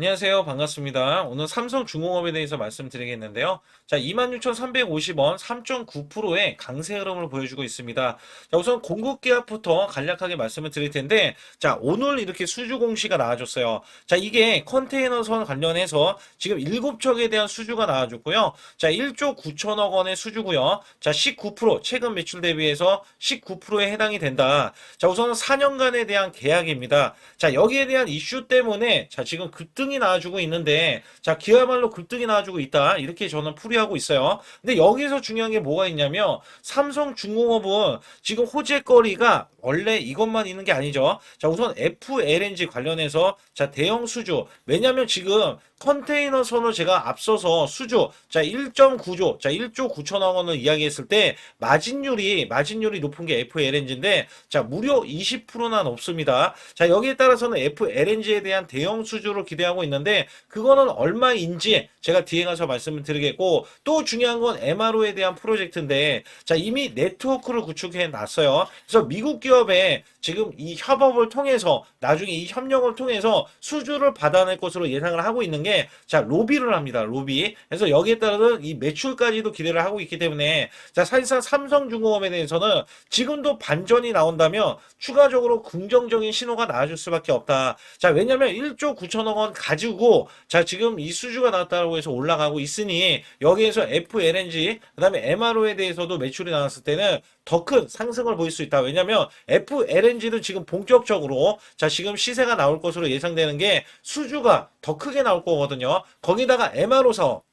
안녕하세요. 반갑습니다. 오늘 삼성중공업에 대해서 말씀드리겠는데요. 자, 26,350원 3.9%의 강세 흐름을 보여주고 있습니다. 자, 우선 공급기압부터 간략하게 말씀을 드릴 텐데, 자, 오늘 이렇게 수주 공시가 나와줬어요. 자, 이게 컨테이너선 관련해서 지금 7척에 대한 수주가 나와줬고요. 자, 1조 9천억 원의 수주고요. 자, 19% 최근 매출 대비해서 19%에 해당이 된다. 자, 우선 4년간에 대한 계약입니다. 자, 여기에 대한 이슈 때문에 자, 지금 급등이 나와주고 있는데 자, 기아말로 급등이 나와주고 있다. 이렇게 저는 풀이하고 있어요. 근데 여기서 중요한 게 뭐가 있냐면 삼성중공업은 지금 호재거리가 원래 이것만 있는 게 아니죠. 자, 우선 FLNG 관련해서 자, 대형 수주. 왜냐면 지금 컨테이너 선을 제가 앞서서 수주 자, 1.9조, 자, 1조 9천억 원을 이야기했을 때 마진율이 높은 게 FLNG인데 자, 무려 20%나 높습니다. 자, 여기에 따라서는 FLNG에 대한 대형 수주를 기대하고 있는데 그거는 얼마인지 제가 뒤에 가서 말씀을 드리겠고 또 중요한 건 MRO에 대한 프로젝트인데 자, 이미 네트워크를 구축해 놨어요. 그래서 미국 기업에 지금 이 협업을 통해서 나중에 이 협력을 통해서 수주를 받아낼 것으로 예상을 하고 있는 게 자, 로비를 합니다. 로비. 그래서 여기에 따라서 이 매출까지도 기대를 하고 있기 때문에 자, 사실상 삼성중공업에 대해서는 지금도 반전이 나온다면 추가적으로 긍정적인 신호가 나와줄 수밖에 없다. 자, 왜냐면 1조 9천억 원 가지고 자, 지금 이 수주가 나왔다고 해서 올라가고 있으니 여기에서 FLNG 그다음에 MRO에 대해서도 매출이 나왔을 때는 더 큰 상승을 보일 수 있다. 왜냐면 FLNG는 지금 본격적으로 자, 지금 시세가 나올 것으로 예상되는 게 수주가 더 크게 나올 거거든요. 거기다가 MRO 사업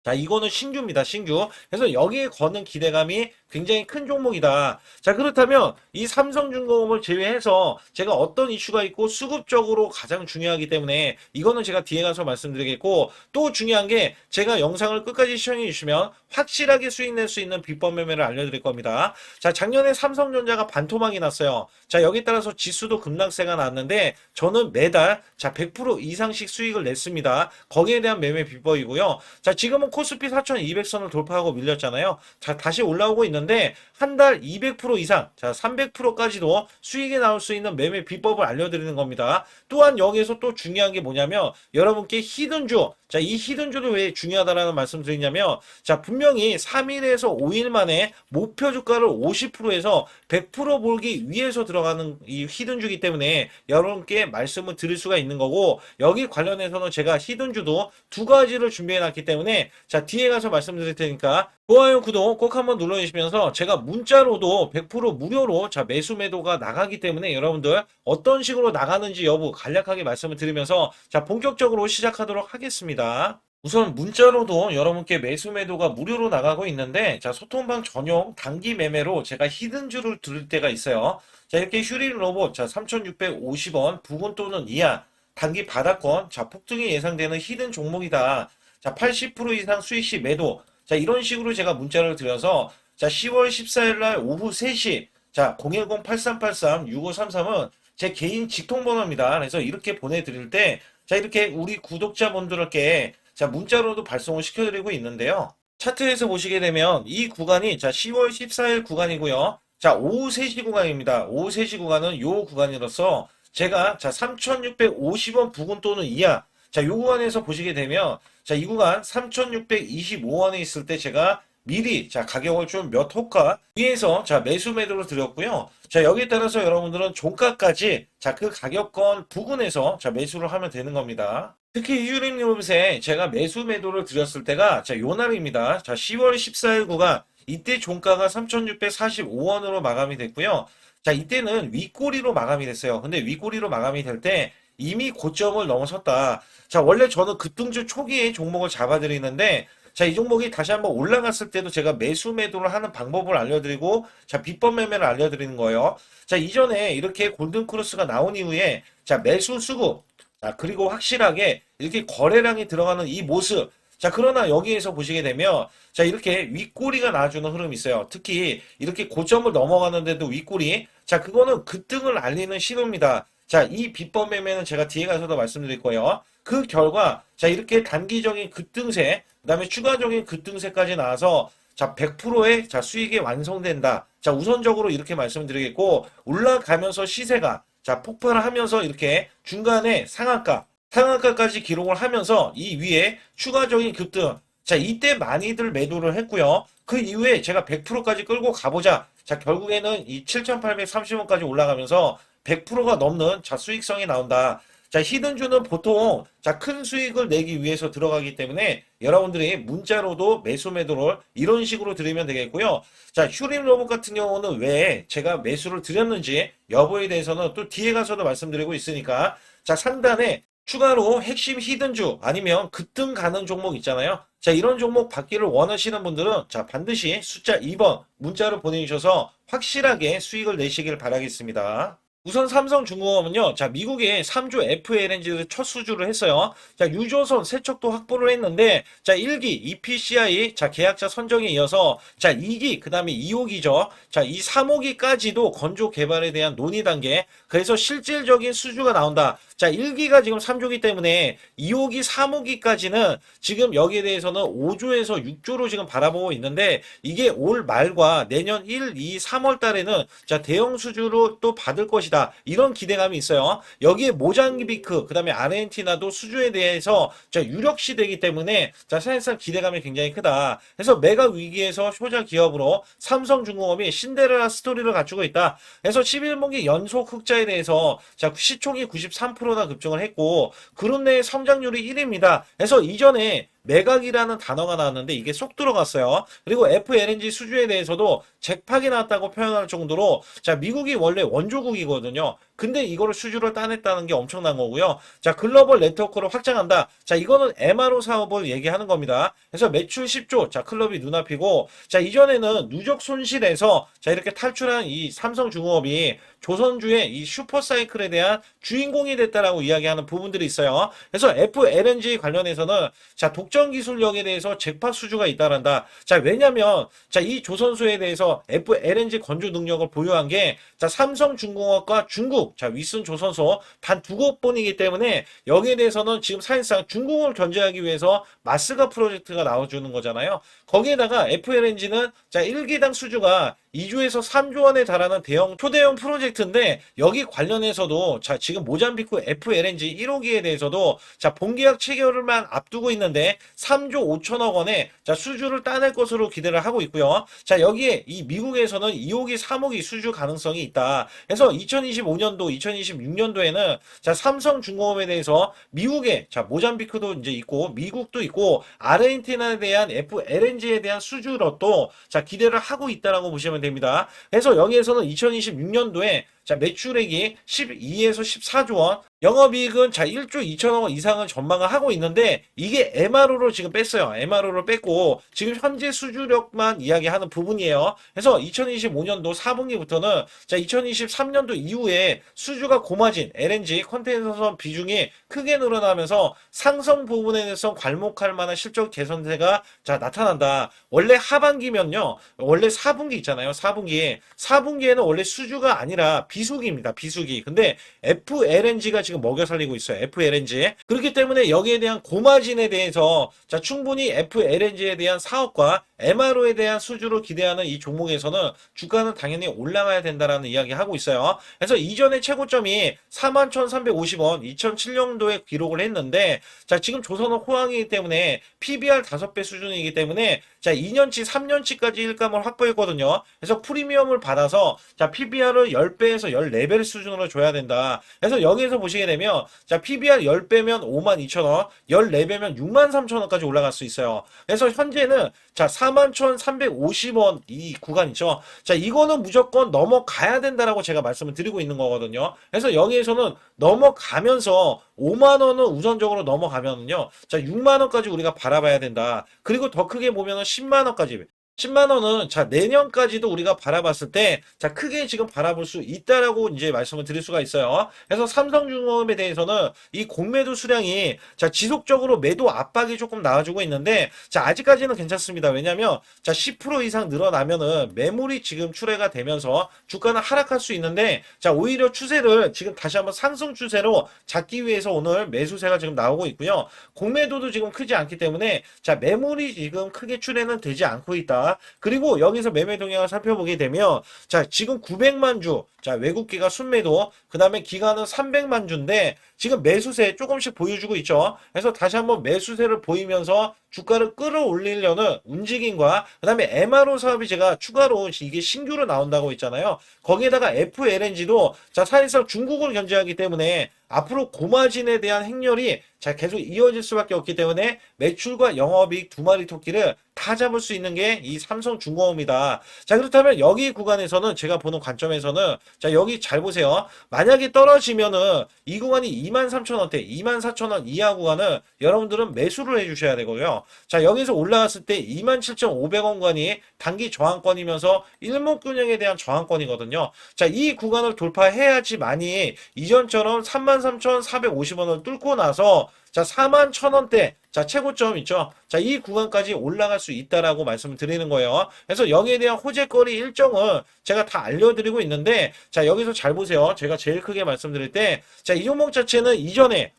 자, 이거는 신규입니다, 신규. 그래서 여기에 거는 기대감이 굉장히 큰 종목이다. 자, 그렇다면 이 삼성중공업을 제외해서 제가 어떤 이슈가 있고 수급적으로 가장 중요하기 때문에 이거는 제가 뒤에 가서 말씀드리겠고 또 중요한 게 제가 영상을 끝까지 시청해 주시면 확실하게 수익 낼 수 있는 비법 매매를 알려드릴 겁니다. 자, 작년에 삼성전자가 반토막이 났어요. 자, 여기 따라서 지수도 급락세가 났는데 저는 매달 자, 100% 이상씩 수익을 냈습니다. 거기에 대한 매매 비법이고요. 자, 지금은 코스피 4200선을 돌파하고 밀렸잖아요. 자, 다시 올라오고 있는데 한 달 200% 이상, 자, 300%까지도 수익이 나올 수 있는 매매 비법을 알려드리는 겁니다. 또한 여기에서 또 중요한 게 뭐냐면 여러분께 히든주, 자, 이 히든주도 왜 중요하다라는 말씀 드리냐면 자, 분명히 3일에서 5일 만에 목표 주가를 50%에서 100% 몰기 위해서 들어가는 이 히든주기 때문에 여러분께 말씀을 드릴 수가 있는 거고 여기 관련해서는 제가 히든주도 두 가지를 준비해 놨기 때문에 자, 뒤에 가서 말씀드릴 테니까 좋아요, 구독 꼭 한번 눌러주시면서 제가 문자로도 100% 무료로 자, 매수 매도가 나가기 때문에 여러분들 어떤 식으로 나가는지 여부 간략하게 말씀을 드리면서 자, 본격적으로 시작하도록 하겠습니다. 우선 문자로도 여러분께 매수 매도가 무료로 나가고 있는데 자, 소통방 전용 단기 매매로 제가 히든주를 드릴 때가 있어요. 자, 이렇게 휴린 로봇 자, 3,650원 부근 또는 이하 단기 바닥권 자, 폭등이 예상되는 히든 종목이다. 자, 80% 이상 수익 시 매도 자, 이런 식으로 제가 문자를 드려서 자, 10월 14일 날 오후 3시 자, 010-8383-6533은 제 개인 직통번호입니다. 그래서 이렇게 보내드릴 때 자, 이렇게 우리 구독자분들께 자, 문자로도 발송을 시켜드리고 있는데요. 차트에서 보시게 되면 이 구간이 자, 10월 14일 구간이고요. 자, 오후 3시 구간입니다. 오후 3시 구간은 요 구간이라서 제가 자, 3,650원 부근 또는 이하 자, 요 구간에서 보시게 되면 자, 이 구간 3,625원에 있을 때 제가 미리 자, 가격을 좀 몇 호가 위에서 자, 매수 매도를 드렸고요. 자, 여기에 따라서 여러분들은 종가까지 자, 그 가격권 부근에서 자, 매수를 하면 되는 겁니다. 특히 휴림 리봇에 제가 매수 매도를 드렸을 때가 자, 요 날입니다. 자, 10월 14일 구간 이때 종가가 3,645원으로 마감이 됐고요. 자, 이때는 윗꼬리로 마감이 됐어요. 근데 윗꼬리로 마감이 될 때 이미 고점을 넘어섰다. 자, 원래 저는 급등주 초기에 종목을 잡아드리는데 자, 이 종목이 다시 한번 올라갔을 때도 제가 매수 매도를 하는 방법을 알려드리고 자, 비법 매매를 알려드리는 거예요. 자, 이전에 이렇게 골든크로스가 나온 이후에 자, 매수 수급 자, 그리고 확실하게 이렇게 거래량이 들어가는 이 모습 자, 그러나 여기에서 보시게 되면 자, 이렇게 윗꼬리가 나와주는 흐름이 있어요. 특히 이렇게 고점을 넘어가는데도 윗꼬리 자, 그거는 급등을 알리는 신호입니다. 자, 이 비법 매매는 제가 뒤에 가서도 말씀드릴 거예요. 그 결과 자, 이렇게 단기적인 급등세 그다음에 추가적인 급등세까지 나와서 자, 100%의 자, 수익이 완성된다. 자, 우선적으로 이렇게 말씀드리겠고 올라가면서 시세가 자, 폭발을 하면서 이렇게 중간에 상한가 상한가까지 기록을 하면서 이 위에 추가적인 급등. 자, 이때 많이들 매도를 했고요. 그 이후에 제가 100%까지 끌고 가보자. 자, 결국에는 이 7,830원까지 올라가면서 100%가 넘는 자, 수익성이 나온다. 자, 히든주는 보통 자, 큰 수익을 내기 위해서 들어가기 때문에 여러분들이 문자로도 매수 매도를 이런 식으로 드리면 되겠고요. 자, 휴림 로봇 같은 경우는 왜 제가 매수를 드렸는지 여부에 대해서는 또 뒤에 가서도 말씀드리고 있으니까 자, 상단에 추가로 핵심 히든주 아니면 급등 가능 종목 있잖아요. 자, 이런 종목 받기를 원하시는 분들은 자, 반드시 숫자 2번 문자로 보내주셔서 확실하게 수익을 내시길 바라겠습니다. 우선 삼성중공업은요, 자, 미국의 3조 FLNG를 첫 수주를 했어요. 자, 유조선 세척도 확보를 했는데, 자, 1기 EPCI, 자, 계약자 선정에 이어서, 자, 2기, 그 다음에 2호기죠. 자, 이 3호기까지도 건조 개발에 대한 논의 단계, 그래서 실질적인 수주가 나온다. 자, 1기가 지금 3조기 때문에 2호기, 3호기까지는 지금 여기에 대해서는 5조에서 6조로 지금 바라보고 있는데, 이게 올 말과 내년 1, 2, 3월 달에는 자, 대형 수주로 또 받을 것이다. 이런 기대감이 있어요. 여기에 모잠비크, 그 다음에 아르헨티나도 수주에 대해서 자, 유력시 되기 때문에 자, 사실상 기대감이 굉장히 크다. 그래서 메가 위기에서 효자 기업으로 삼성중공업이 신데렐라 스토리를 갖추고 있다. 그래서 11분기 연속 흑자에 대해서 자, 시총이 93%나 급증을 했고 그룹 내 성장률이 1위입니다. 그래서 이전에 매각이라는 단어가 나왔는데 이게 쏙 들어갔어요. 그리고 FLNG 수주에 대해서도 잭팍이 나왔다고 표현할 정도로 자, 미국이 원래 원조국이거든요. 근데 이거를 수주를 따냈다는 게 엄청난 거고요. 자, 글로벌 네트워크를 확장한다. 자, 이거는 MRO 사업을 얘기하는 겁니다. 그래서 매출 10조. 자, 클럽이 눈앞이고 자, 이전에는 누적 손실에서 자, 이렇게 탈출한 이 삼성중공업이 조선주의 이 슈퍼사이클에 대한 주인공이 됐다라고 이야기하는 부분들이 있어요. 그래서 FLNG 관련해서는 자, 독점 기술력에 대해서 잭팟 수주가 있다란다. 자, 왜냐면 자, 이 조선소에 대해서 FLNG 건조 능력을 보유한 게 자, 삼성중공업과 중국 자, 윗선 조선소 단 두 곳뿐이기 때문에 여기에 대해서는 지금 사실상 중국을 견제하기 위해서 마스가 프로젝트가 나와주는 거잖아요. 거기에다가 FLNG는 자, 1기당 수주가 2조에서 3조 원에 달하는 대형 초대형 프로젝트인데 여기 관련해서도 자, 지금 모잠비크 FLNG 1호기에 대해서도 자, 본계약 체결을만 앞두고 있는데 3조 5천억 원에 자, 수주를 따낼 것으로 기대를 하고 있고요. 자, 여기에 이 미국에서는 2호기, 3호기 수주 가능성이 있다. 그래서 2025년도, 2026년도에는 자, 삼성중공업에 대해서 미국에 자, 모잠비크도 이제 있고 미국도 있고 아르헨티나에 대한 FLNG에 대한 수주로도 자, 기대를 하고 있다라고 보시면 됩니다. 그래서 여기에서는 2026년도에 자, 매출액이 12에서 14조 원, 영업이익은 자, 1조 2천억 원 이상은 전망을 하고 있는데 이게 MRO로 지금 뺐어요. MRO를 뺐고 지금 현재 수주력만 이야기하는 부분이에요. 그래서 2025년도 4분기부터는 자, 2023년도 이후에 수주가 고마진 LNG 컨테이너선 비중이 크게 늘어나면서 상승 부분에 대해서 괄목할 만한 실적 개선세가 자, 나타난다. 원래 하반기면요. 원래 4분기 있잖아요. 4분기에는 원래 수주가 아니라 비수기입니다. 비수기. 근데 FLNG가 지금 먹여 살리고 있어요. FLNG. 그렇기 때문에 여기에 대한 고마진에 대해서 자, 충분히 FLNG에 대한 사업과 MRO에 대한 수주를 기대하는 이 종목에서는 주가는 당연히 올라가야 된다라는 이야기 하고 있어요. 그래서 이전의 최고점이 41,350원 2007년도에 기록을 했는데 자, 지금 조선은 호황이기 때문에 PBR 5배 수준이기 때문에 자, 2년치, 3년치까지 일감을 확보했거든요. 그래서 프리미엄을 받아서 자, PBR을 10배에서 14배 수준으로 줘야 된다. 그래서 여기에서 보시게 되면 자, PBR 10배면 52,000원, 14배면 63,000원까지 올라갈 수 있어요. 그래서 현재는 자, 41,350원 이 구간이죠. 자, 이거는 무조건 넘어가야 된다라고 제가 말씀을 드리고 있는 거거든요. 그래서 여기에서는 넘어가면서 5만 원은 우선적으로 넘어가면은요. 자, 6만 원까지 우리가 바라봐야 된다. 그리고 더 크게 보면은 10만 원까지 10만 원은 자, 내년까지도 우리가 바라봤을 때 자, 크게 지금 바라볼 수 있다라고 이제 말씀을 드릴 수가 있어요. 그래서 삼성중공업에 대해서는 이 공매도 수량이 자, 지속적으로 매도 압박이 조금 나와주고 있는데 자, 아직까지는 괜찮습니다. 왜냐면 자, 10% 이상 늘어나면은 매물이 지금 출회가 되면서 주가는 하락할 수 있는데 자, 오히려 추세를 지금 다시 한번 상승 추세로 잡기 위해서 오늘 매수세가 지금 나오고 있고요. 공매도도 지금 크지 않기 때문에 자, 매물이 지금 크게 출회는 되지 않고 있다. 있습니다. 그리고 여기서 매매 동향을 살펴보게 되면 자, 지금 900만 주, 자, 외국기가 순매도, 그 다음에 기간은 300만 주인데 지금 매수세 조금씩 보여주고 있죠. 그래서 다시 한번 매수세를 보이면서 주가를 끌어올리려는 움직임과 그 다음에 MRO 사업이 제가 추가로 이게 신규로 나온다고 했잖아요. 거기에다가 FLNG도 자, 사실상 중국을 견제하기 때문에 앞으로 고마진에 대한 행렬이 자, 계속 이어질 수밖에 없기 때문에 매출과 영업이익 두 마리 토끼를 다 잡을 수 있는 게 이 삼성중공업이다. 자, 그렇다면 여기 구간에서는 제가 보는 관점에서는 자, 여기 잘 보세요. 만약에 떨어지면은 이 구간이 23,000원대, 24,000원 이하 구간은 여러분들은 매수를 해주셔야 되고요. 자, 여기서 올라갔을 때 27,500원 구간이 단기 저항권이면서 일목균형에 대한 저항권이거든요. 자, 이 구간을 돌파해야지만이 이전처럼 33,450원을 뚫고 나서 자, 41,000원대, 자, 최고점 있죠. 자, 이 구간까지 올라갈 수 있다라고 말씀을 드리는 거예요. 그래서 여기에 대한 호재거리 일정을 제가 다 알려드리고 있는데, 자, 여기서 잘 보세요. 제가 제일 크게 말씀드릴 때, 자, 이 종목 자체는 이전에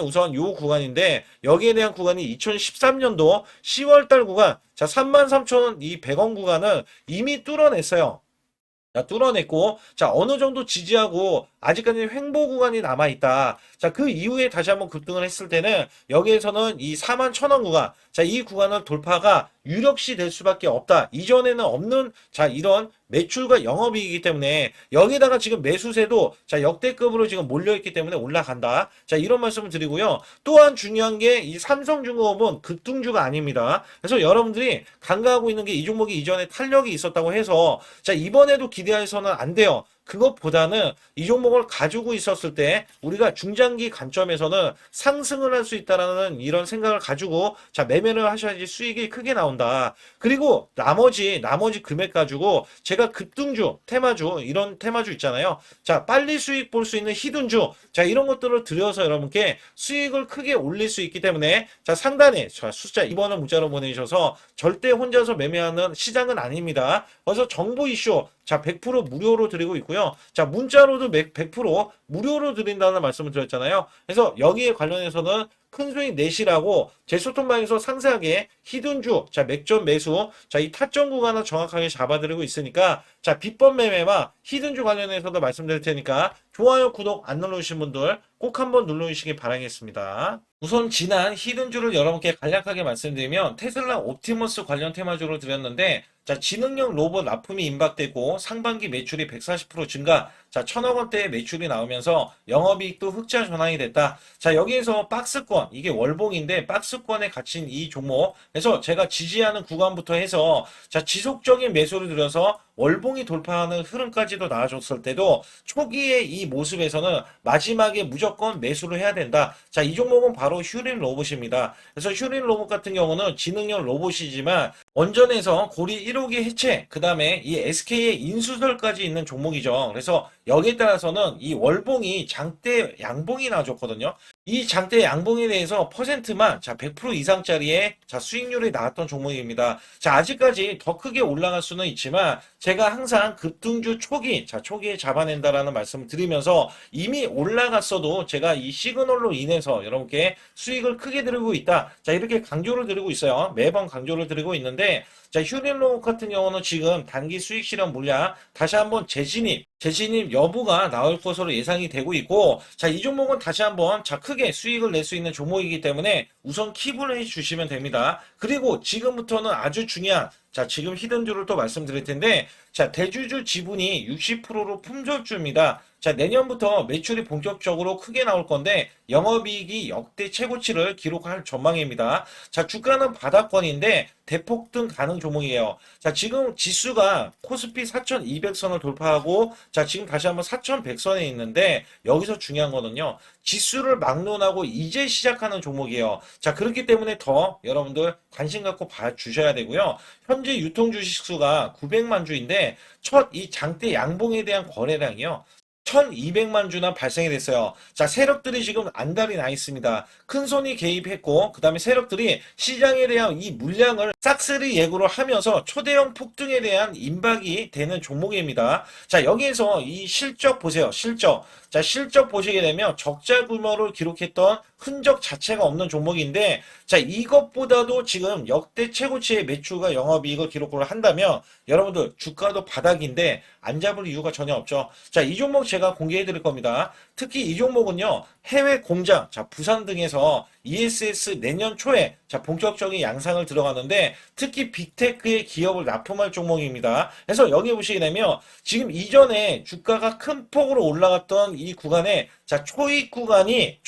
우선 요 구간인데, 여기에 대한 구간이 2013년도 10월달 구간, 자, 33,000원 이 100원 구간은 이미 뚫어냈어요. 자, 뚫어냈고, 자, 어느 정도 지지하고, 아직까지 횡보 구간이 남아있다. 자, 그 이후에 다시 한번 급등을 했을 때는, 여기에서는 이 41,000원 구간, 자, 이 구간을 돌파가 유력시 될 수밖에 없다. 이전에는 없는, 자, 이런 매출과 영업이익이기 때문에, 여기다가 지금 매수세도, 자, 역대급으로 지금 몰려있기 때문에 올라간다. 자, 이런 말씀을 드리고요. 또한 중요한 게, 이 삼성중공업은 급등주가 아닙니다. 그래서 여러분들이 간과하고 있는 게 이 종목이 이전에 탄력이 있었다고 해서, 자, 이번에도 기대해서는 안 돼요. 그것보다는 이 종목을 가지고 있었을 때 우리가 중장기 관점에서는 상승을 할 수 있다라는 이런 생각을 가지고 자, 매매를 하셔야지 수익이 크게 나온다. 그리고 나머지 금액 가지고 제가 급등주, 테마주 이런 테마주 있잖아요. 자, 빨리 수익 볼 수 있는 히든주, 자, 이런 것들을 들여서 여러분께 수익을 크게 올릴 수 있기 때문에 자, 상단에 자, 숫자 2번을 문자로 보내주셔서 절대 혼자서 매매하는 시장은 아닙니다. 그래서 정보 이슈 자, 100% 무료로 드리고 있고요. 자, 문자로도 100% 무료로 드린다는 말씀을 드렸잖아요. 그래서 여기에 관련해서는 큰 수익 내시라고 제 소통방에서 상세하게 히든주, 자, 맥점 매수, 자, 이 타점 구간을 정확하게 잡아드리고 있으니까 자, 비법 매매와 히든주 관련해서도 말씀드릴 테니까 좋아요, 구독 안 눌러주신 분들 꼭 한번 눌러주시기 바라겠습니다. 우선 지난 히든주를 여러분께 간략하게 말씀드리면 테슬라 옵티머스 관련 테마주로 드렸는데 자, 지능형 로봇 납품이 임박되고 상반기 매출이 140% 증가, 자, 1,000억 원대의 매출이 나오면서 영업이익도 흑자 전환이 됐다. 자, 여기에서 박스권, 이게 월봉인데 박스권에 갇힌 이 종목, 그래서 제가 지지하는 구간부터 해서 자, 지속적인 매수를 들여서 월봉이 돌파하는 흐름까지도 나와줬을 때도 초기의 이 모습에서는 마지막에 무조건 매수를 해야 된다. 자, 이 종목은 바로 휴린 로봇입니다. 그래서 휴린 로봇 같은 경우는 지능형 로봇이지만 원전에서 고리 1호기 해체, 그 다음에 이 SK의 인수설까지 있는 종목이죠. 그래서 여기에 따라서는 이 월봉이 장대 양봉이 나와줬거든요. 이 장대 양봉에 대해서 퍼센트만 자, 100% 이상짜리의 자, 수익률이 나왔던 종목입니다. 자, 아직까지 더 크게 올라갈 수는 있지만 제가 항상 급등주 초기, 자, 초기에 잡아낸다라는 말씀을 드리면서 이미 올라갔어도 제가 이 시그널로 인해서 여러분께 수익을 크게 드리고 있다. 자, 이렇게 강조를 드리고 있어요. 매번 강조를 드리고 있는데 자, 휴린로봇 같은 경우는 지금 단기 수익 실현 물량 다시 한번 재진입 여부가 나올 것으로 예상이 되고 있고 자, 이 종목은 다시 한번 자, 크게 수익을 낼 수 있는 종목이기 때문에 우선 킵을 해 주시면 됩니다. 그리고 지금부터는 아주 중요한 자, 지금 히든주를 또 말씀드릴 텐데 자, 대주주 지분이 60%로 품절주입니다. 자, 내년부터 매출이 본격적으로 크게 나올 건데 영업이익이 역대 최고치를 기록할 전망입니다. 자, 주가는 바닥권인데 대폭등 가능 종목이에요. 자, 지금 지수가 코스피 4,200선을 돌파하고 자, 지금 다시 한번 4,100선에 있는데 여기서 중요한 거는요. 지수를 막론하고 이제 시작하는 종목이에요. 자, 그렇기 때문에 더 여러분들 관심 갖고 봐주셔야 되고요. 현재 유통 주식수가 900만 주인데 첫 이 장대 양봉에 대한 거래량이요. 1,200만 주나 발생이 됐어요. 자, 세력들이 지금 안달이 나 있습니다. 큰손이 개입했고 그 다음에 세력들이 시장에 대한 이 물량을 싹쓸이 예고를 하면서 초대형 폭등에 대한 임박이 되는 종목입니다. 자, 여기에서 이 실적 보세요. 실적. 자, 실적 보시게 되면 적자 규모를 기록했던 흔적 자체가 없는 종목인데, 자, 이것보다도 지금 역대 최고치의 매출과 영업이익을 기록을 한다면 여러분들 주가도 바닥인데 안 잡을 이유가 전혀 없죠. 자, 이 종목 제가 공개해 드릴 겁니다. 특히 이 종목은요, 해외 공장, 자, 부산 등에서 ESS 내년 초에 자, 본격적인 양상을 들어가는데 특히 빅테크의 기업을 납품할 종목입니다. 그래서 여기 보시게 되면 지금 이전에 주가가 큰 폭으로 올라갔던 이 구간에 자, 초입 구간이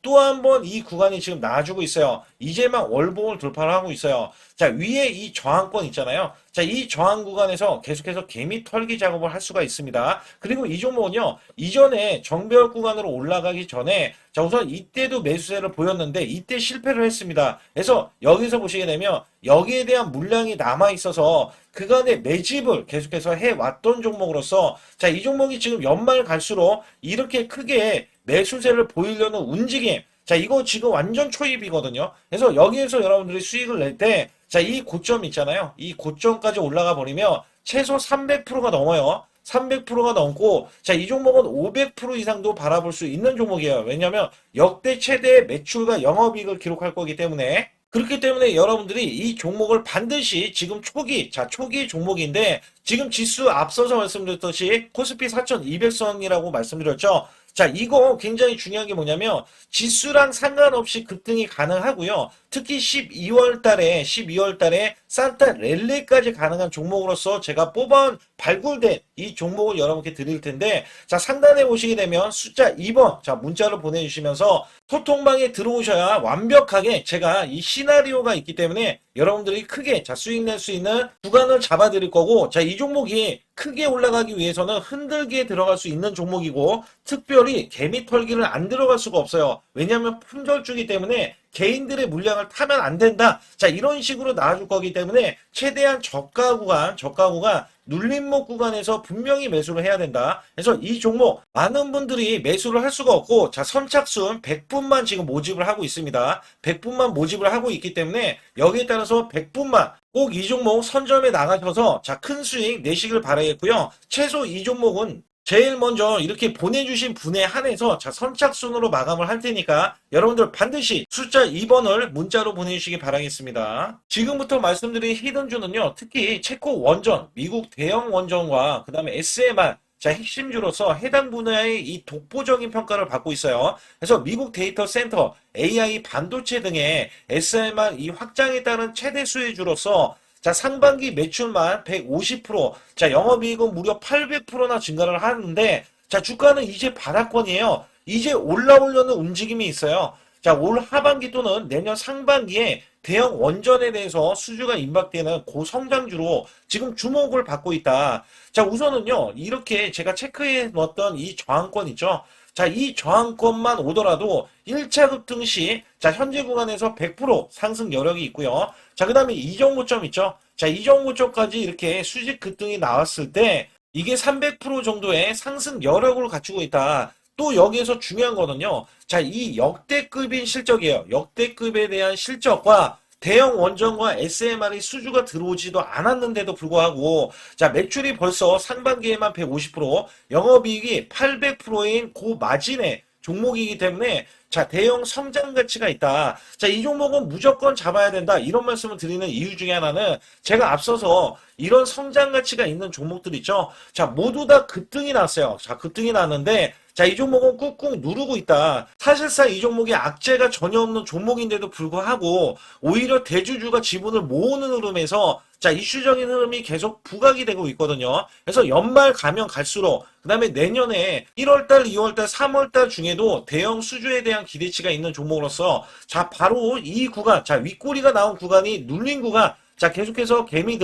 또 한 번 이 구간이 지금 나와주고 있어요. 이제 막 월봉을 돌파를 하고 있어요. 자, 위에 이 저항권 있잖아요. 자, 이 저항 구간에서 계속해서 개미 털기 작업을 할 수가 있습니다. 그리고 이 종목은요, 이전에 정배열 구간으로 올라가기 전에 자, 우선 이때도 매수세를 보였는데 이때 실패를 했습니다. 그래서 여기서 보시게 되면 여기에 대한 물량이 남아 있어서 그간의 매집을 계속해서 해왔던 종목으로서 자, 이 종목이 지금 연말 갈수록 이렇게 크게 매수세를 보이려는 움직임, 자, 이거 지금 완전 초입이거든요. 그래서 여기에서 여러분들이 수익을 낼 때, 자, 이 고점 있잖아요. 이 고점까지 올라가 버리면 최소 300%가 넘어요. 300%가 넘고, 자, 이 종목은 500% 이상도 바라볼 수 있는 종목이에요. 왜냐면 역대 최대의 매출과 영업이익을 기록할 거기 때문에. 그렇기 때문에 여러분들이 이 종목을 반드시 지금 초기 종목인데 지금 지수 앞서서 말씀드렸듯이 코스피 4200선이라고 말씀드렸죠. 자, 이거 굉장히 중요한 게 뭐냐면 지수랑 상관없이 급등이 가능하고요. 특히 12월 달에 산타 랠리까지 가능한 종목으로서 제가 발굴된 이 종목을 여러분께 드릴 텐데, 자, 상단에 보시게 되면 숫자 2번, 자, 문자를 보내주시면서 소통방에 들어오셔야 완벽하게 제가 이 시나리오가 있기 때문에 여러분들이 크게 자, 수익 낼 수 있는 구간을 잡아 드릴 거고, 자, 이 종목이 크게 올라가기 위해서는 흔들기에 들어갈 수 있는 종목이고 특별히 개미 털기를 안 들어갈 수가 없어요. 왜냐하면 품절주기 때문에 개인들의 물량을 타면 안 된다. 자, 이런 식으로 나와줄 거기 때문에 최대한 저가 구간 눌림목 구간에서 분명히 매수를 해야 된다. 그래서 이 종목 많은 분들이 매수를 할 수가 없고, 자, 선착순 100분만 지금 모집을 하고 있습니다. 100분만 모집을 하고 있기 때문에 여기에 따라서 100분만 꼭 이 종목 선점에 나가셔서 자, 큰 수익 내시길 바라겠고요. 최소 이 종목은 제일 먼저 이렇게 보내주신 분에 한해서 자, 선착순으로 마감을 할 테니까 여러분들 반드시 숫자 2번을 문자로 보내주시기 바라겠습니다. 지금부터 말씀드린 히든주는요, 특히 체코 원전, 미국 대형 원전과 그 다음에 SMR, 자, 핵심주로서 해당 분야의 이 독보적인 평가를 받고 있어요. 그래서 미국 데이터 센터, AI 반도체 등의 SMR 이 확장에 따른 최대 수혜주로서 자, 상반기 매출만 150%, 자, 영업이익은 무려 800%나 증가를 하는데, 자, 주가는 이제 바닥권이에요. 이제 올라오려는 움직임이 있어요. 자, 올 하반기 또는 내년 상반기에 대형 원전에 대해서 수주가 임박되는 고성장주로 지금 주목을 받고 있다. 자, 우선은요, 이렇게 제가 체크해 놓았던 이 저항권 있죠. 자, 이 저항권만 오더라도 1차 급등 시, 자, 현재 구간에서 100% 상승 여력이 있고요. 자, 그 다음에 이전 고점 있죠. 자, 이전 고점까지 이렇게 수직 급등이 나왔을 때, 이게 300% 정도의 상승 여력을 갖추고 있다. 또 여기에서 중요한 거는요. 자, 이 역대급인 실적이에요. 역대급에 대한 실적과 대형 원전과 SMR이 수주가 들어오지도 않았는데도 불구하고 자, 매출이 벌써 상반기에만 150%, 영업이익이 800%인 고마진의 종목이기 때문에 자, 대형 성장 가치가 있다. 자, 이 종목은 무조건 잡아야 된다. 이런 말씀을 드리는 이유 중에 하나는 제가 앞서서 이런 성장 가치가 있는 종목들 있죠. 자, 모두 다 급등이 났어요. 자, 급등이 났는데 자, 이 종목은 꾹꾹 누르고 있다. 사실상 이 종목이 악재가 전혀 없는 종목인데도 불구하고 오히려 대주주가 지분을 모으는 흐름에서 자, 이슈적인 흐름이 계속 부각이 되고 있거든요. 그래서 연말 가면 갈수록 그 다음에 내년에 1월달, 2월달, 3월달 중에도 대형 수주에 대한 기대치가 있는 종목으로서 자, 바로 이 구간, 자, 윗꼬리가 나온 구간이 눌린 구간, 자, 계속해서 개미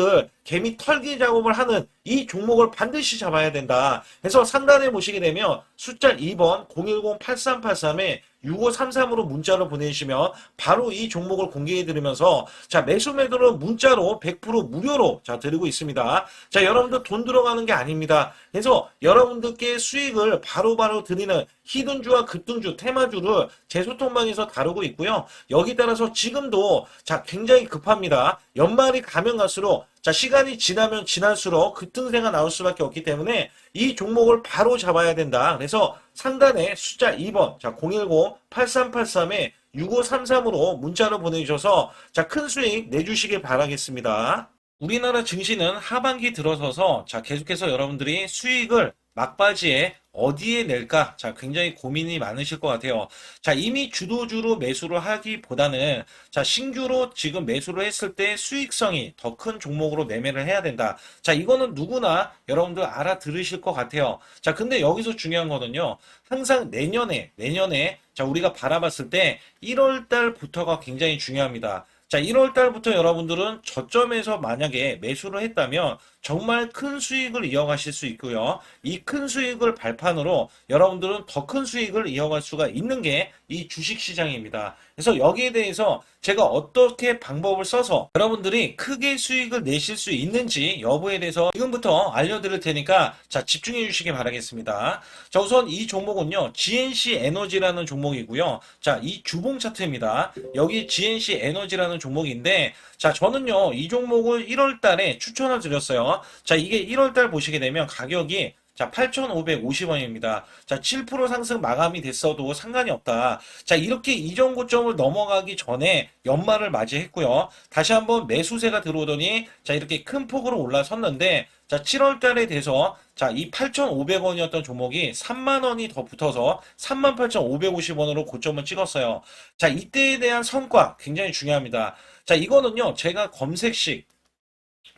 털기 작업을 하는 이 종목을 반드시 잡아야 된다. 그래서 상단에 보시게 되면 숫자 2번 010-8383에 6533으로 문자를 보내주시면 바로 이 종목을 공개해드리면서 자, 매수 매도는 문자로 100% 무료로 자, 드리고 있습니다. 자, 여러분들 돈 들어가는 게 아닙니다. 그래서 여러분들께 수익을 바로바로 드리는 히든주와 급등주, 테마주를 제 소통방에서 다루고 있고요. 여기 따라서 지금도 자, 굉장히 급합니다. 연말이 가면 갈수록 자, 시간이 지나면 지날수록 급등세가 나올 수밖에 없기 때문에 이 종목을 바로 잡아야 된다. 그래서 상단에 숫자 2번, 자, 010-8383에 6533으로 문자로 보내주셔서 자, 큰 수익 내주시길 바라겠습니다. 우리나라 증시는 하반기 들어서서 자, 계속해서 여러분들이 수익을 막바지에 어디에 낼까? 자, 굉장히 고민이 많으실 것 같아요. 자, 이미 주도주로 매수를 하기보다는 자, 신규로 지금 매수를 했을 때 수익성이 더 큰 종목으로 매매를 해야 된다. 자, 이거는 누구나 여러분들 알아들으실 것 같아요. 자, 근데 여기서 중요한 거는요. 항상 내년에 자, 우리가 바라봤을 때 1월 달부터가 굉장히 중요합니다. 자, 1월 달부터 여러분들은 저점에서 만약에 매수를 했다면 정말 큰 수익을 이어가실 수 있고요. 이 큰 수익을 발판으로 여러분들은 더 큰 수익을 이어갈 수가 있는 게 이 주식 시장입니다. 그래서 여기에 대해서 제가 어떻게 방법을 써서 여러분들이 크게 수익을 내실 수 있는지 여부에 대해서 지금부터 알려드릴 테니까 자, 집중해 주시기 바라겠습니다. 자, 우선 이 종목은요, GNC 에너지라는 종목이고요. 자, 이 주봉 차트입니다. 여기 GNC 에너지라는 종목인데, 자, 저는요, 이 종목을 1월 달에 추천을 드렸어요. 자, 이게 1월 달 보시게 되면 가격이 자, 8,550원입니다. 자, 7% 상승 마감이 됐어도 상관이 없다. 자, 이렇게 이전 고점을 넘어가기 전에 연말을 맞이했고요. 다시 한번 매수세가 들어오더니 자, 이렇게 큰 폭으로 올라섰는데 자, 7월 달에 돼서 자, 이 8,500원이었던 종목이 3만 원이 더 붙어서 38,550원으로 고점을 찍었어요. 자, 이때에 대한 성과 굉장히 중요합니다. 자, 이거는요, 제가 검색식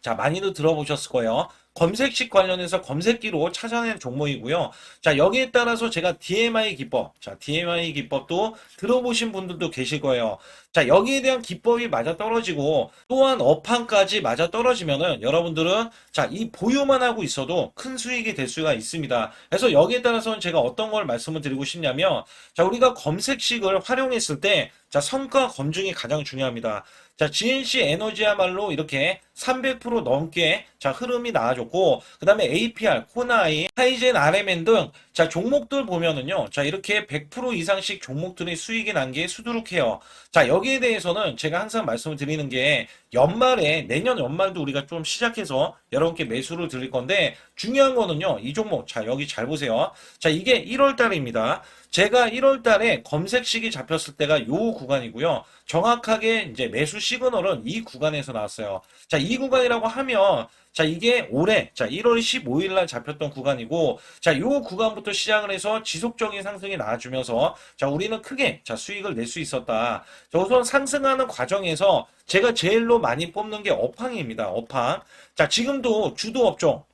자, 많이들 들어보셨을 거예요. 검색식 관련해서 검색기로 찾아낸 종목이고요. 자, 여기에 따라서 제가 DMI 기법, 자, DMI 기법도 들어보신 분들도 계실 거예요. 자, 여기에 대한 기법이 맞아 떨어지고 또한 업황까지 맞아 떨어지면은 여러분들은 자, 이 보유만 하고 있어도 큰 수익이 될 수가 있습니다. 그래서 여기에 따라서는 제가 어떤 걸 말씀을 드리고 싶냐면 자, 우리가 검색식을 활용했을 때 자, 성과 검증이 가장 중요합니다. 자, GNC 에너지야말로 이렇게 300% 넘게 자, 흐름이 나와줬고, 그 다음에 APR, 코나이, 하이젠, RMN 등 자, 종목들 보면은요. 자, 이렇게 100% 이상씩 종목들의 수익이 난 게 수두룩해요. 자, 여기에 대해서는 제가 항상 말씀을 드리는 게 연말에 내년 연말도 우리가 좀 시작해서 여러분께 매수를 드릴 건데 중요한 거는요. 이 종목 자, 여기 잘 보세요. 자, 이게 1월 달입니다. 제가 1월 달에 검색식이 잡혔을 때가 요 구간이고요. 정확하게 이제 매수 시그널은 이 구간에서 나왔어요. 자, 이 구간이라고 하면 자, 이게 올해 자, 1월 15일 날 잡혔던 구간이고 자, 요 구간부터 시작을 해서 지속적인 상승이 나와주면서 자, 우리는 크게 자, 수익을 낼 수 있었다. 자, 우선 상승하는 과정에서 제가 제일로 많이 뽑는 게 업황입니다. 업황. 자, 지금도 주도 업종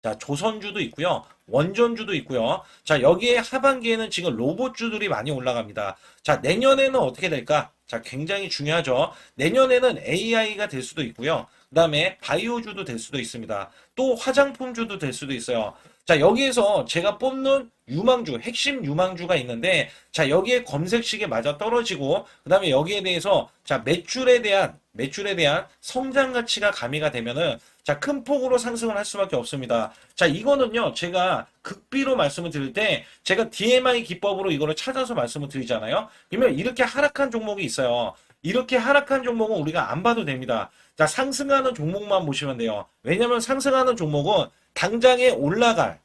자, 조선주도 있고요. 원전주도 있고요. 자, 여기에 하반기에는 지금 로봇주들이 많이 올라갑니다. 자, 내년에는 어떻게 될까? 자, 굉장히 중요하죠. 내년에는 AI가 될 수도 있고요. 그 다음에 바이오주도 될 수도 있습니다. 또 화장품주도 될 수도 있어요. 자, 여기에서 제가 뽑는 유망주, 핵심 유망주가 있는데, 자, 여기에 검색식에 맞아 떨어지고, 그 다음에 여기에 대해서, 자, 매출에 대한 성장 가치가 가미가 되면은, 자, 큰 폭으로 상승을 할 수밖에 없습니다. 자, 이거는요, 제가 극비로 말씀을 드릴 때, 제가 DMI 기법으로 이거를 찾아서 말씀을 드리잖아요. 그러면 이렇게 하락한 종목이 있어요. 이렇게 하락한 종목은 우리가 안 봐도 됩니다. 자, 상승하는 종목만 보시면 돼요. 왜냐면 상승하는 종목은 당장에 올라갈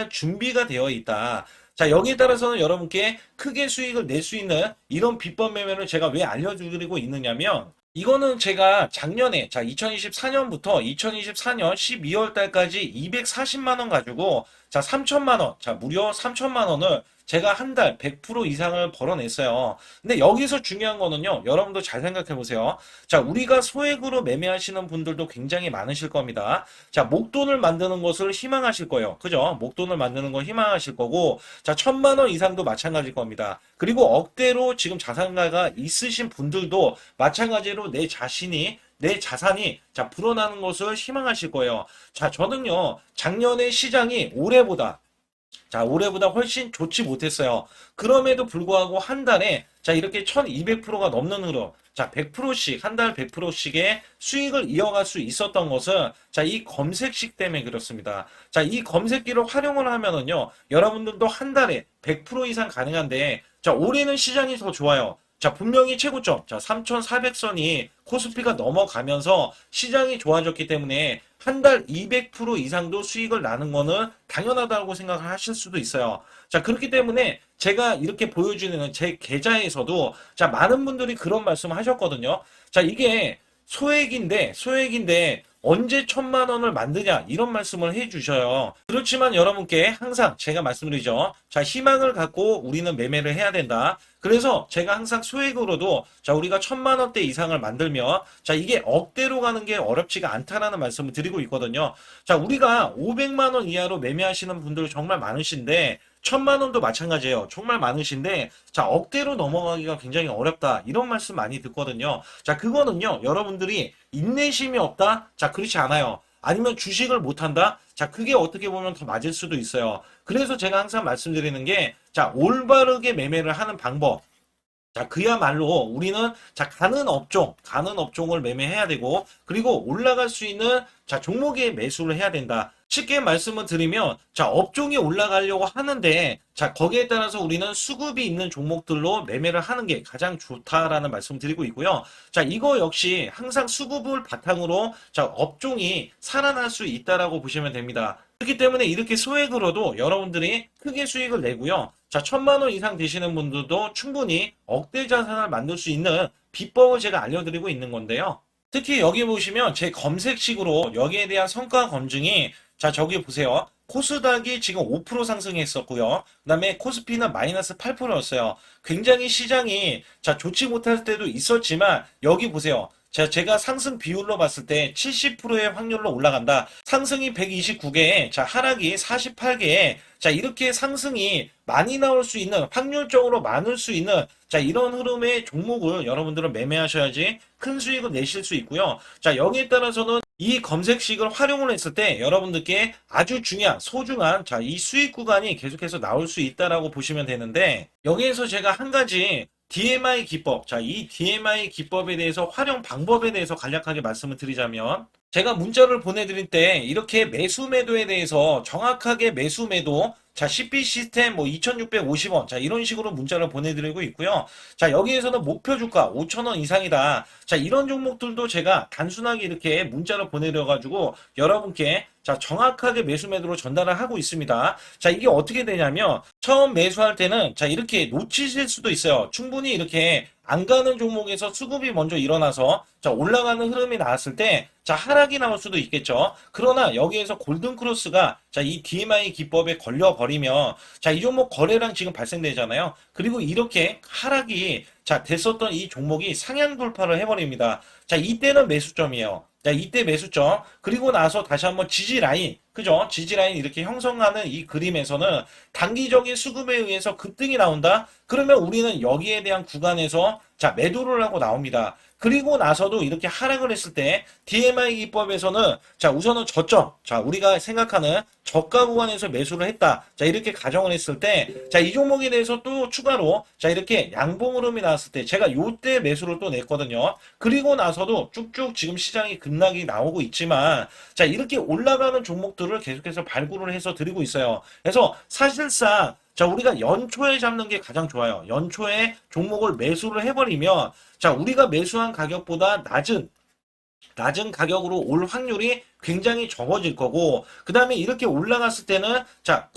준비가 되어 있다. 자, 여기에 따라서는 여러분께 크게 수익을 낼 수 있는 이런 비법 매매를 제가 왜 알려드리고 있느냐면, 이거는 제가 작년에, 자, 2024년부터 2024년 12월 달까지 240만 원 가지고, 자, 3천만 원, 자, 무려 3천만 원을 제가 한 달 100% 이상을 벌어냈어요. 근데 여기서 중요한 거는요, 여러분도 잘 생각해 보세요. 자, 우리가 소액으로 매매하시는 분들도 굉장히 많으실 겁니다. 자, 목돈을 만드는 것을 희망하실 거예요. 그죠? 목돈을 만드는 걸 희망하실 거고, 자, 1,000만 원 이상도 마찬가지일 겁니다. 그리고 억대로 지금 자산가가 있으신 분들도 마찬가지로 내 자산이 자 불어나는 것을 희망하실 거예요. 자, 저는요 작년에 시장이 올해보다 훨씬 좋지 못했어요. 그럼에도 불구하고 한 달에 자 이렇게 1200%가 넘는 흐름, 자 100%씩 한 달 100%씩의 수익을 이어갈 수 있었던 것은 자 이 검색식 때문에 그렇습니다. 자, 이 검색기를 활용을 하면은요 여러분들도 한 달에 100% 이상 가능한데 자 올해는 시장이 더 좋아요. 자, 분명히 최고점, 자, 3,400선이 코스피가 넘어가면서 시장이 좋아졌기 때문에 한 달 200% 이상도 수익을 나는 거는 당연하다고 생각을 하실 수도 있어요. 자, 그렇기 때문에 제가 이렇게 보여주는 제 계좌에서도 자, 많은 분들이 그런 말씀 하셨거든요. 자, 이게 소액인데 언제 1,000만 원을 만드냐 이런 말씀을 해주셔요. 그렇지만 여러분께 항상 제가 말씀드리죠. 자, 희망을 갖고 우리는 매매를 해야 된다. 그래서 제가 항상 소액으로도 자, 우리가 1,000만 원대 이상을 만들면 자, 이게 억대로 가는 게 어렵지가 않다라는 말씀을 드리고 있거든요. 자, 우리가 500만 원 이하로 매매하시는 분들 정말 많으신데 1,000만 원도 마찬가지예요. 정말 많으신데 자, 억대로 넘어가기가 굉장히 어렵다. 이런 말씀 많이 듣거든요. 자, 그거는요. 여러분들이 인내심이 없다? 자, 그렇지 않아요. 아니면 주식을 못한다? 자, 그게 어떻게 보면 더 맞을 수도 있어요. 그래서 제가 항상 말씀드리는 게 자, 올바르게 매매를 하는 방법. 자, 그야말로 우리는 자, 가는 업종을 매매해야 되고, 그리고 올라갈 수 있는 자, 종목에 매수를 해야 된다. 쉽게 말씀을 드리면, 자, 업종이 올라가려고 하는데, 자, 거기에 따라서 우리는 수급이 있는 종목들로 매매를 하는 게 가장 좋다라는 말씀을 드리고 있고요. 자, 이거 역시 항상 수급을 바탕으로 자, 업종이 살아날 수 있다라고 보시면 됩니다. 그렇기 때문에 이렇게 소액으로도 여러분들이 크게 수익을 내고요. 자, 1,000만 원 이상 되시는 분들도 충분히 억대 자산을 만들 수 있는 비법을 제가 알려드리고 있는 건데요. 특히 여기 보시면 제 검색식으로 여기에 대한 성과 검증이 자, 저기 보세요. 코스닥이 지금 5% 상승했었고요. 그 다음에 코스피는 마이너스 8%였어요. 굉장히 시장이 자, 좋지 못할 때도 있었지만 여기 보세요. 자, 제가 상승 비율로 봤을 때 70%의 확률로 올라간다. 상승이 129개에, 자, 하락이 48개에, 자, 이렇게 상승이 많이 나올 수 있는, 확률적으로 많을 수 있는, 자, 이런 흐름의 종목을 여러분들은 매매하셔야지 큰 수익을 내실 수 있고요. 자, 여기에 따라서는 이 검색식을 활용을 했을 때 여러분들께 아주 중요한, 소중한, 자, 이 수익 구간이 계속해서 나올 수 있다라고 보시면 되는데, 여기에서 제가 한 가지 DMI 기법, 자, 이 DMI 기법에 대해서 활용 방법에 대해서 간략하게 말씀을 드리자면, 제가 문자를 보내드릴 때 이렇게 매수 매도에 대해서 정확하게 매수 매도, 자, CP 시스템 뭐 2,650원, 자, 이런 식으로 문자를 보내드리고 있고요. 자, 여기에서는 목표 주가 5,000원 이상이다. 자, 이런 종목들도 제가 단순하게 이렇게 문자를 보내드려가지고 여러분께 자, 정확하게 매수 매도로 전달을 하고 있습니다. 자, 이게 어떻게 되냐면 처음 매수할 때는 자, 이렇게 놓치실 수도 있어요. 충분히 이렇게 안 가는 종목에서 수급이 먼저 일어나서 자, 올라가는 흐름이 나왔을 때 자, 하락이 나올 수도 있겠죠. 그러나 여기에서 골든 크로스가 자, 이 DMI 기법에 걸려 버리면 자, 이 종목 거래량 지금 발생되잖아요. 그리고 이렇게 하락이 자, 됐었던 이 종목이 상향 돌파를 해버립니다. 자, 이때는 매수점이에요. 자, 이때 매수점. 그리고 나서 다시 한번 지지 라인. 그죠? 지지 라인 이렇게 형성하는 이 그림에서는 단기적인 수급에 의해서 급등이 나온다? 그러면 우리는 여기에 대한 구간에서 자, 매도를 하고 나옵니다. 그리고 나서도 이렇게 하락을 했을 때 DMI 기법에서는 자, 우선은 저점. 자, 우리가 생각하는 저가 구간에서 매수를 했다. 자, 이렇게 가정을 했을 때 자, 이 종목에 대해서 또 추가로 자, 이렇게 양봉 흐름이 나왔을 때 제가 요때 매수를 또 냈거든요. 그리고 나서도 쭉쭉 지금 시장이 급락이 나오고 있지만 자, 이렇게 올라가는 종목들을 계속해서 발굴을 해서 드리고 있어요. 그래서 사실상 자, 우리가 연초에 잡는 게 가장 좋아요. 연초에 종목을 매수를 해버리면 자, 우리가 매수한 가격보다 낮은 가격으로 올 확률이 굉장히 적어질 거고, 그 다음에 이렇게 올라갔을 때는 자,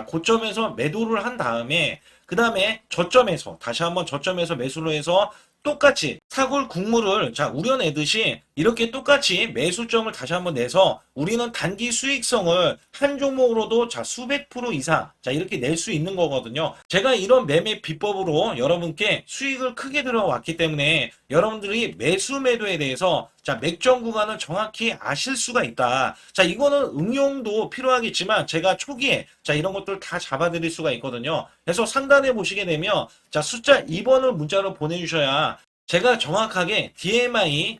고점에서 매도를 한 다음에 그 다음에 저점에서 다시 한번 저점에서 매수를 해서 똑같이 사골 국물을 자, 우려내듯이 이렇게 똑같이 매수점을 다시 한번 내서 우리는 단기 수익성을 한 종목으로도 자, 수백 프로 이상 자, 이렇게 낼 수 있는 거거든요. 제가 이런 매매 비법으로 여러분께 수익을 크게 들어왔기 때문에 여러분들이 매수 매도에 대해서 자, 맥점 구간을 정확히 아실 수가 있다. 자, 이거는 응용도 필요하겠지만 제가 초기에 자, 이런 것들 다 잡아드릴 수가 있거든요. 그래서 상단에 보시게 되면 자, 숫자 2번을 문자로 보내주셔야 제가 정확하게 DMI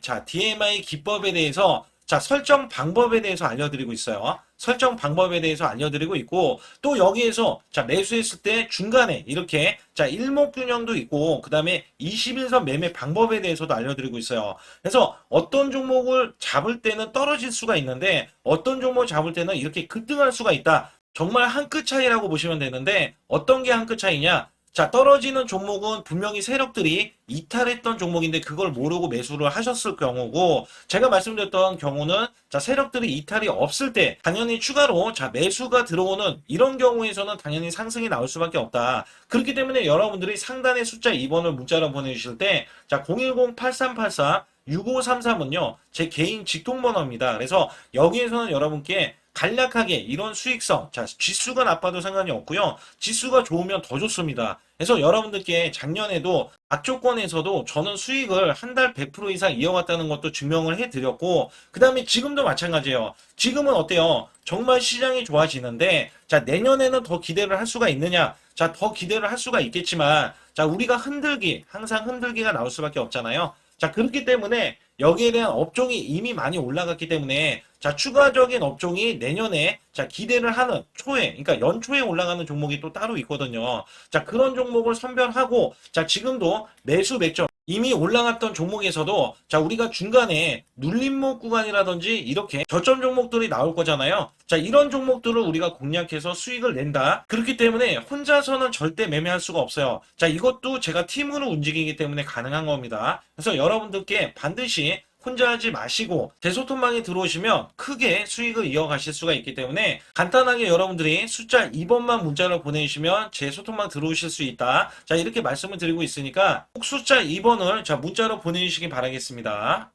기법에 대해서 자, 설정 방법에 대해서 알려드리고 있어요. 설정 방법에 대해서 알려드리고 있고, 또 여기에서 자, 매수했을 때 중간에 이렇게 자, 일목균형도 있고, 그 다음에 21선 매매 방법에 대해서도 알려드리고 있어요. 그래서 어떤 종목을 잡을 때는 떨어질 수가 있는데, 어떤 종목을 잡을 때는 이렇게 급등할 수가 있다. 정말 한 끗 차이라고 보시면 되는데, 어떤 게 한 끗 차이냐? 자, 떨어지는 종목은 분명히 세력들이 이탈했던 종목인데 그걸 모르고 매수를 하셨을 경우고, 제가 말씀드렸던 경우는 자, 세력들이 이탈이 없을 때 당연히 추가로 자, 매수가 들어오는 이런 경우에서는 당연히 상승이 나올 수밖에 없다. 그렇기 때문에 여러분들이 상단의 숫자 2번을 문자로 보내주실 때 자, 010-8384 6533은요, 제 개인 직통번호입니다. 그래서 여기에서는 여러분께 간략하게 이런 수익성, 자, 지수가 나빠도 상관이 없고요. 지수가 좋으면 더 좋습니다. 그래서 여러분들께 작년에도 악조건에서도 저는 수익을 한 달 100% 이상 이어갔다는 것도 증명을 해드렸고, 그 다음에 지금도 마찬가지예요. 지금은 어때요? 정말 시장이 좋아지는데, 자, 내년에는 더 기대를 할 수가 있느냐? 자, 더 기대를 할 수가 있겠지만, 자, 우리가 항상 흔들기가 나올 수밖에 없잖아요. 자, 그렇기 때문에 여기에 대한 업종이 이미 많이 올라갔기 때문에 자, 추가적인 업종이 내년에 자, 기대를 하는 초에, 그러니까 연초에 올라가는 종목이 또 따로 있거든요. 자, 그런 종목을 선별하고 자, 지금도 매수 맥점 이미 올라갔던 종목에서도 자, 우리가 중간에 눌림목 구간이라든지 이렇게 저점 종목들이 나올 거잖아요. 자, 이런 종목들을 우리가 공략해서 수익을 낸다. 그렇기 때문에 혼자서는 절대 매매할 수가 없어요. 자, 이것도 제가 팀으로 움직이기 때문에 가능한 겁니다. 그래서 여러분들께 반드시 혼자 하지 마시고 대소통방에 들어오시면 크게 수익을 이어가실 수가 있기 때문에 간단하게 여러분들이 숫자 2번만 문자로 보내주시면 제 소통방 들어오실 수 있다. 자, 이렇게 말씀을 드리고 있으니까 꼭 숫자 2번을 자, 문자로 보내주시기 바라겠습니다.